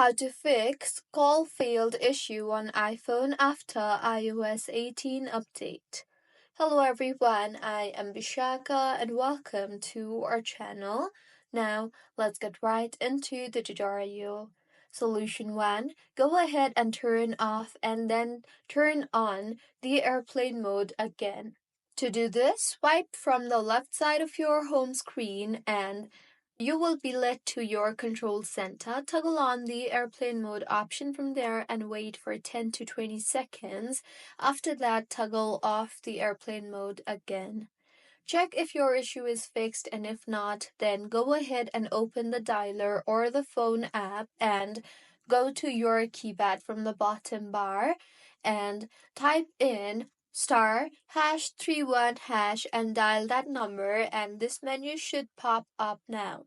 How to fix call failed issue on iPhone after iOS 18 update. Hello everyone, I am Bishaka and welcome to our channel. Now, let's get right into the tutorial. Solution 1. Go ahead and turn off and then turn on the airplane mode again. To do this, swipe from the left side of your home screen and you will be led to your control center. Toggle on the airplane mode option from there and wait for 10 to 20 seconds. After that, toggle off the airplane mode again. Check if your issue is fixed, and if not, then go ahead and open the dialer or the phone app and go to your keypad from the bottom bar and type in *#31# and dial that number, and this menu should pop up now.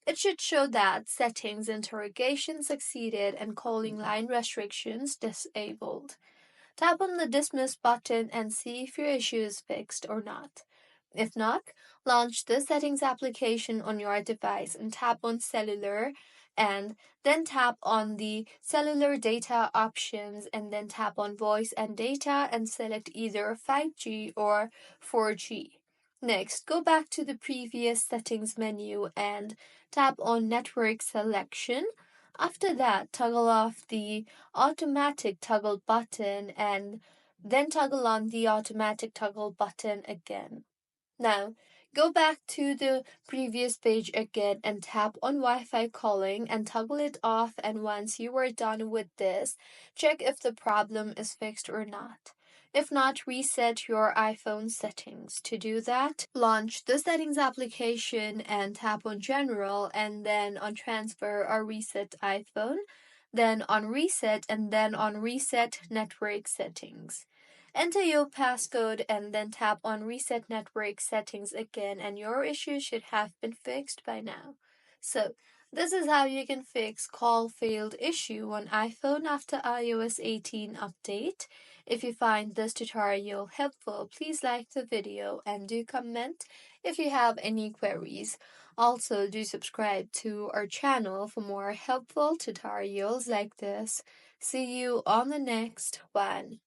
It should show that settings interrogation succeeded and calling line restrictions disabled. Tap on the dismiss button and see if your issue is fixed or not. If not, launch the settings application on your device and tap on cellular and then tap on the cellular data options and then tap on voice and data and select either 5G or 4G. Next, go back to the previous settings menu and tap on network selection. After that, toggle off the automatic toggle button and then toggle on the automatic toggle button again. Now, go back to the previous page again and tap on Wi-Fi calling and toggle it off, and once you are done with this, check if the problem is fixed or not. If not, reset your iPhone settings. To do that, launch the settings application and tap on General and then on Transfer or Reset iPhone, then on Reset and then on Reset Network Settings. Enter your passcode and then tap on Reset Network Settings again, and your issue should have been fixed by now. So, this is how you can fix call failed issue on iPhone after iOS 18 update. If you find this tutorial helpful, please like the video and do comment if you have any queries. Also, do subscribe to our channel for more helpful tutorials like this. See you on the next one.